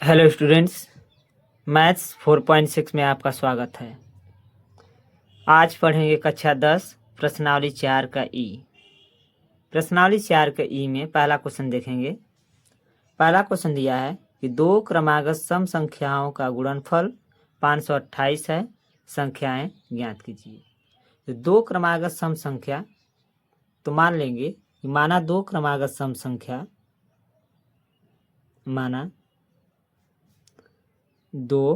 Hello students, maths 4.6 में आपका स्वागत है। आज पढ़ेंगे कक्षा 10 प्रश्नावली 4 का ई। प्रश्नावली 4 का ई में पहला क्वेश्चन देखेंगे। पहला क्वेश्चन दिया है कि दो क्रमागत सम संख्याओं का गुणनफल 528 है, संख्याएं ज्ञात कीजिए। तो दो क्रमागत सम संख्या, तो मान लेंगे कि माना दो क्रमागत सम संख्या, माना दो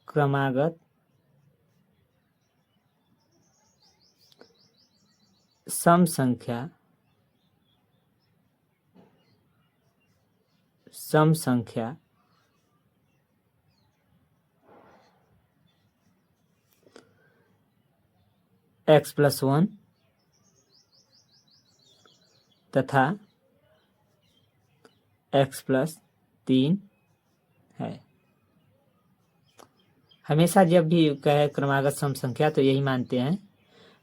क्रमागत सम संख्या x+1 तथा x+3 है। हमेशा जब भी कहे क्रमागत सम संख्या तो यही मानते हैं।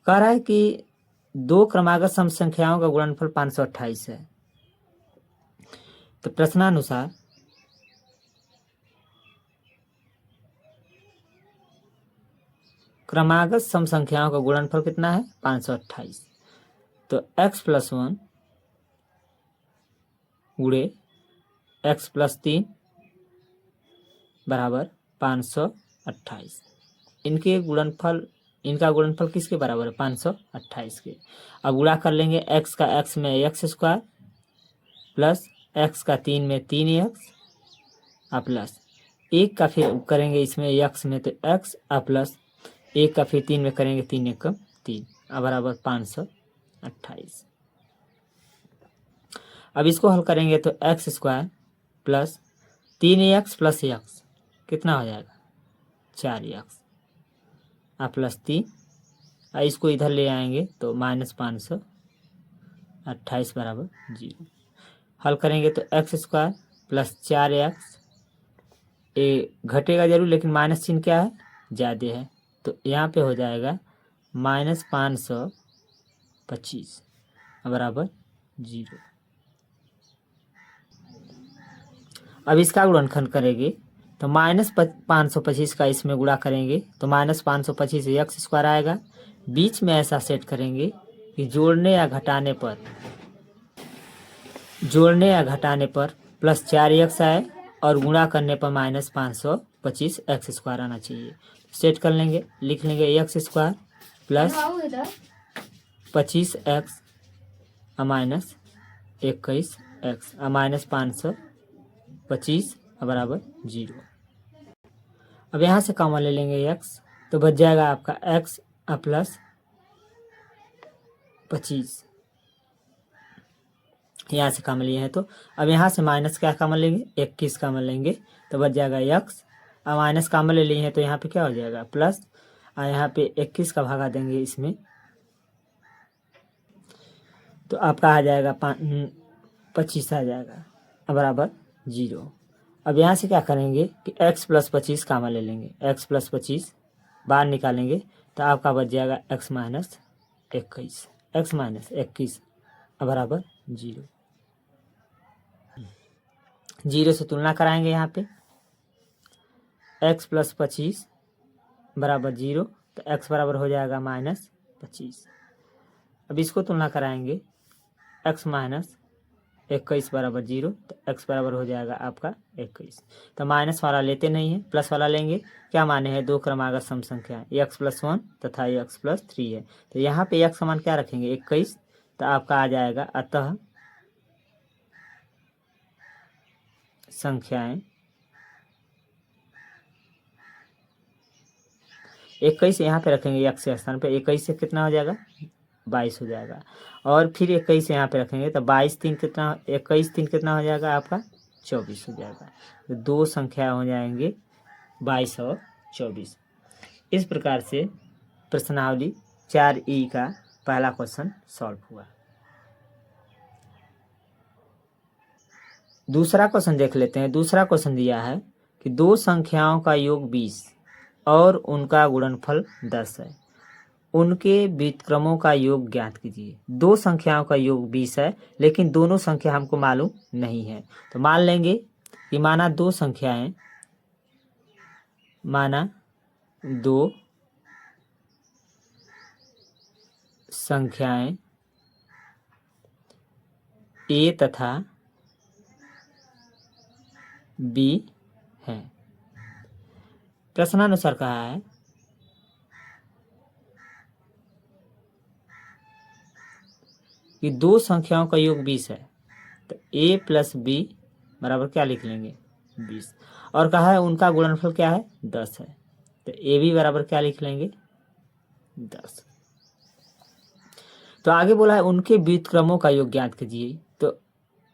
कह रहा है कि दो क्रमागत सम संख्याओं का गुणनफल 528 है। तो प्रश्नानुसार क्रमागत सम संख्याओं का गुणनफल कितना है? 528। तो x+1 गुणे x+3 बराबर 528। इनका गुणनफल किसके बराबर है? 528 के। अब गुणा कर लेंगे x का x में x² प्लस x का 3 में 3x और प्लस 1 का फिर करेंगे इसमें x में तो x और प्लस 1 का फिर 3 में करेंगे 3 1 3 और बराबर 528। अब इसको हल करेंगे तो x² plus 3x plus x कितना हो जाएगा? 4x और प्लस 3 और इसको इधर ले आएंगे तो -528 बराबर 0। हल करेंगे तो x² प्लस 4x, ये घटेगा जरूर लेकिन माइनस चिन्ह क्या है? ज़्यादा है, तो यहाँ पे हो जाएगा -525 बराबर 0। अब इसका गुणनखंड करेंगे तो -525 का इसमें गुणा करेंगे तो -525 x² आएगा। बीच में ऐसा सेट करेंगे कि जोड़ने या घटाने पर प्लस 4x आए और गुणा करने पर -525 x² आना चाहिए। सेट कर लेंगे, लिख लेंगे x² प्लस 25x और माइनस 21x और -525 बराबर 0। अब यहाँ से कॉमन ले लेंगे x, तो बच जाएगा आपका x और प्लस 25। यहाँ से कॉमन लिए हैं तो अब यहाँ से माइनस क्या कॉमन लेंगे? 21 कॉमन लेंगे तो बच जाएगा x और माइनस कॉमन ले लिए हैं तो यहाँ पे क्या हो जाएगा? प्लस, और यहाँ पे 21 का भागा देंगे इसमें तो आपका आ जाएगा 25 आ जाएगा बराबर 0। अब यहाँ से क्या करेंगे कि x प्लस 25 कॉमन ले लेंगे, x प्लस 25 बाहर निकालेंगे तो आपका बच जाएगा x माइनस 21 बराबर 0। 0 से तुलना कराएंगे यहाँ पे x प्लस 25 बराबर 0 तो x बराबर हो जाएगा -25। अब इसको तुलना कराएंगे x माइनस 21 बराबर 0 तो x बराबर हो जाएगा आपका 21। तो माइनस वाला लेते नहीं है, प्लस वाला लेंगे। क्या माने हैं? दो क्रमागत सम संख्या x+1 तथा x+3 है। तो यहाँ पे x समान क्या रखेंगे? 21, तो आपका आ जाएगा अतः संख्याएं 21 यहाँ पे रखेंगे x के स्थान पे। 21 से कितना हो जाएगा? 22 हो जाएगा। और फिर 21 यहाँ पे रखेंगे तो 21 3 कितना हो जाएगा आपका? 24 हो जाएगा। तो दो संख्या हो जाएंगे 22 और 24। इस प्रकार से प्रश्नावली 4E का पहला क्वेश्चन सॉल्व हुआ। दूसरा क्वेश्चन देख लेते हैं। दूसरा क्वेश्चन दिया है कि दो संख्याओं का योग 20 और उनका गुणनफल 10 है, उनके व्युत्क्रमों का योग ज्ञात कीजिए। दो संख्याओं का योग 20 है लेकिन दोनों संख्या हमको मालूम नहीं है। तो मान लेंगे कि माना दो संख्याएं ए तथा बी है। प्रश्नानुसार कहा है कि दो संख्याओं का योग 20 है, तो a प्लस बी बराबर क्या लिख लेंगे 20, और कहा है उनका गुणनफल क्या है 10 है, तो ए बी बराबर क्या लिख लेंगे 10। तो आगे बोला है उनके व्युत्क्रमों का योग ज्ञात कीजिए। तो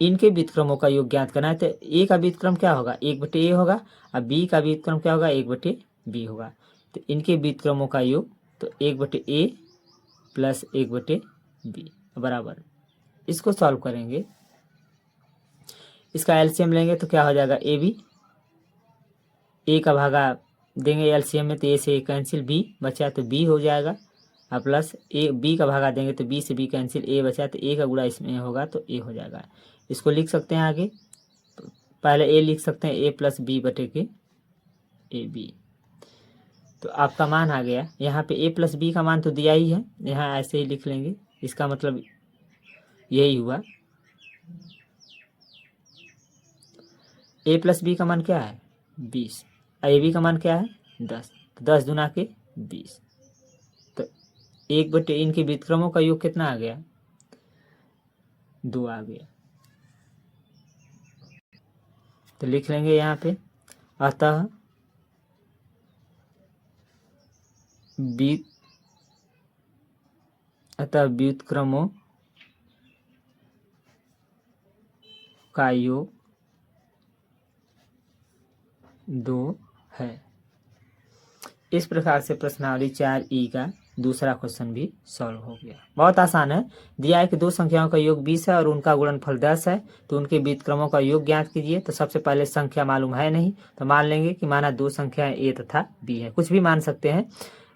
इनके व्युत्क्रमों का योग ज्ञात करना है, तो ए का व्युत्क्रम क्या होगा 1/a होगा, और बी का व्युत्क्रम क्या होगा 1/b होगा। तो इनके व्युत्क्रमों का योग तो 1/a प्लस 1/b बराबर, इसको सॉल्व करेंगे, इसका एलसीएम लेंगे तो क्या हो जाएगा ए बी, ए का भागा देंगे एलसीएम में तो ए से कैंसिल, बी बचा तो बी हो जाएगा, और प्लस ए बी का भागा देंगे तो बी से बी कैंसिल, ए बचा तो ए का गुणा इसमें होगा तो ए हो जाएगा। इसको लिख सकते हैं आगे, पहले ए लिख सकते हैं a प्लस बी बटे के ए बी। तो आपका मान आ गया, यहाँ पे a प्लस बी का मान तो दिया ही है, यहाँ ऐसे ही लिख लेंगे, इसका मतलब यही हुआ। a प्लस बी का मान क्या है 20, ए बी का मान क्या है 10, तो 10 दूना के 20, तो 1/, इनके व्युत्क्रमों का योग कितना आ गया 2 आ गया। तो लिख लेंगे यहाँ पे, अतः व्युत्क्रमों का योग 2 है। इस प्रकार से प्रश्नावली 4E का दूसरा क्वेश्चन भी सॉल्व हो गया। बहुत आसान है, दिया है कि दो संख्याओं का योग 20 है और उनका गुणनफल 10 है, तो उनके व्युत्क्रमों का योग ज्ञात कीजिए। तो सबसे पहले संख्या मालूम है नहीं, तो मान लेंगे कि माना दो संख्याएं a तथा b है, कुछ भी मान सकते हैं।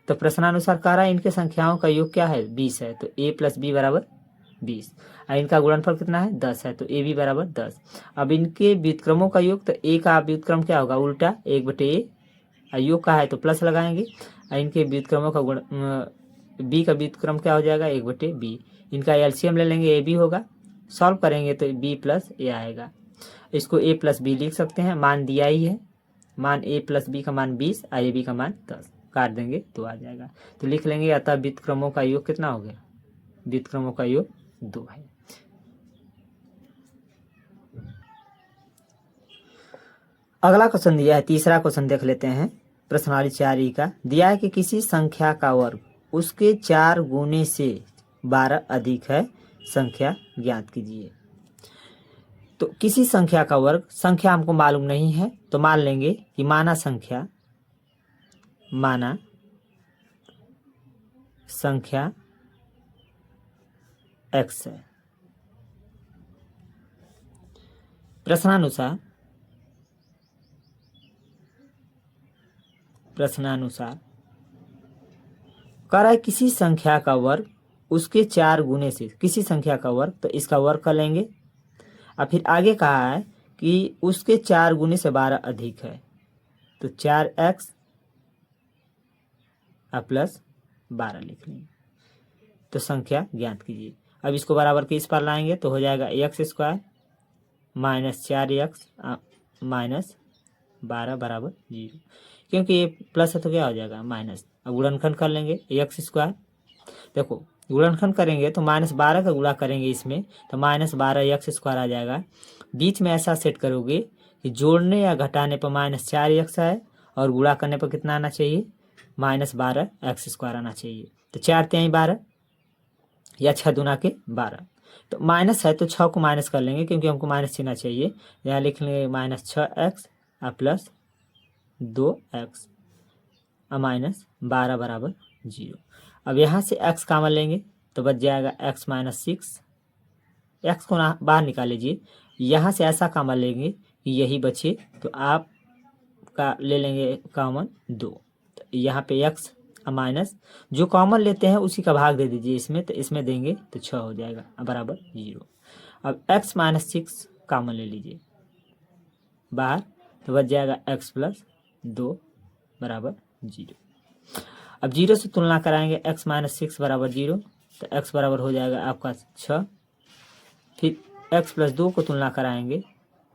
तो प्रश्नानुसार कह रहा है इनके संख्याओं का योग क्या है 20 है, तो a प्लस बी बराबर 20, और इनका गुणनफल कितना है 10 है, तो ए बी बराबर 10। अब इनके व्युत्क्रमों का योग, तो a का व्युत्क्रम क्या होगा उल्टा 1/a, योग का है तो प्लस लगाएंगे, और इनके व्युत्क्रमों का गुण बी का व्युत्क्रम क्या हो जाएगा 1/b, इनका एलसीएम ले लेंगे ए बी होगा, सॉल्व करेंगे तो b प्लस ए आएगा। इसको a प्लस बी लिख सकते हैं, मान दिया ही है, मान a प्लस बी का मान 20 और ए बी का मान 10, काट देंगे तो आ जाएगा। तो लिख लेंगे अतः व्युत्क्रमों का योग कितना हो गया, व्युत्क्रमों का योग 2 है। अगला क्वेश्चन दिया है, तीसरा क्वेश्चन देख लेते हैं। प्रश्नावली 4E का दिया है कि किसी संख्या का वर्ग उसके 4 गुने से 12 अधिक है, संख्या ज्ञात कीजिए। तो किसी संख्या का वर्ग, संख्या हमको मालूम नहीं है, तो मान लेंगे कि माना संख्या x है। प्रश्नानुसार कह रहा है किसी संख्या का वर्ग उसके 4 गुने से, किसी संख्या का वर्ग तो इसका वर्ग कर लेंगे, और फिर आगे कहा है कि उसके 4 गुने से 12 अधिक है, तो 4x प्लस 12 लिख लेंगे, तो संख्या ज्ञात कीजिए। अब इसको बराबर के इस पर लाएंगे तो हो जाएगा x² माइनस 4x माइनस 12 बराबर 0, क्योंकि ये प्लस है तो क्या हो जाएगा माइनस। अब गुणनखंड कर लेंगे x², देखो गुणनखंड करेंगे तो -12 का गुणा करेंगे इसमें, तो -12x² आ जाएगा। बीच में ऐसा सेट करोगे कि जोड़ने या घटाने पर -4x है, और गुणा करने पर कितना आना चाहिए -12x² आना चाहिए। तो 4 × 12 या 6 दूना के 12, तो माइनस है तो 6 को माइनस कर लेंगे, क्योंकि हमको माइनस चिन्ह चाहिए। यहाँ लिख लेंगे -6x प्लस 2x -12 बराबर 0। अब यहाँ से x कॉमन लेंगे तो बच जाएगा x - 6, x को बाहर निकाल लीजिए। यहाँ से ऐसा कॉमन लेंगे कि यही बचे, तो आप का ले लेंगे कॉमन 2, तो यहाँ पे x माइनस जो कॉमन लेते हैं उसी का भाग दे दीजिए इसमें, तो इसमें देंगे तो 6 हो जाएगा बराबर 0। अब x - 6 कॉमन ले लीजिए, बाहर, तो बच जाएगा x प्लस 2 बराबर 0। अब 0 से तुलना कराएंगे x माइनस 6 बराबर 0, तो x बराबर हो जाएगा आपका 6। फिर x प्लस 2 को तुलना कराएंगे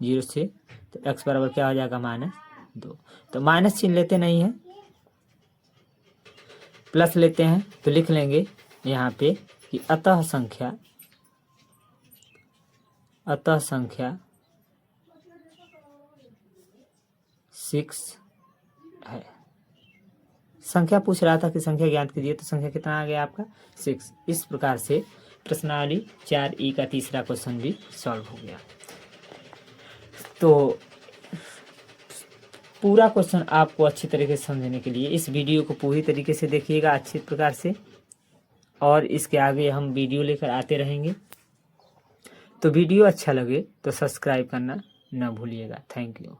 0 से, तो x बराबर क्या हो जाएगा -2। तो माइनस चिन्ह लेते नहीं है, प्लस लेते हैं, तो लिख लेंगे यहाँ पे कि अतः संख्या 6 है। संख्या पूछ रहा था कि संख्या ज्ञात कीजिए, तो संख्या कितना आ गया आपका 6। इस प्रकार से प्रश्नावली 4E का तीसरा क्वेश्चन भी सॉल्व हो गया। तो पूरा क्वेश्चन आपको अच्छी तरीके से समझने के लिए इस वीडियो को पूरी तरीके से देखिएगा अच्छी प्रकार से, और इसके आगे हम वीडियो लेकर आते रहेंगे। तो वीडियो अच्छा लगे तो सब्सक्राइब करना ना भूलिएगा। Thank you.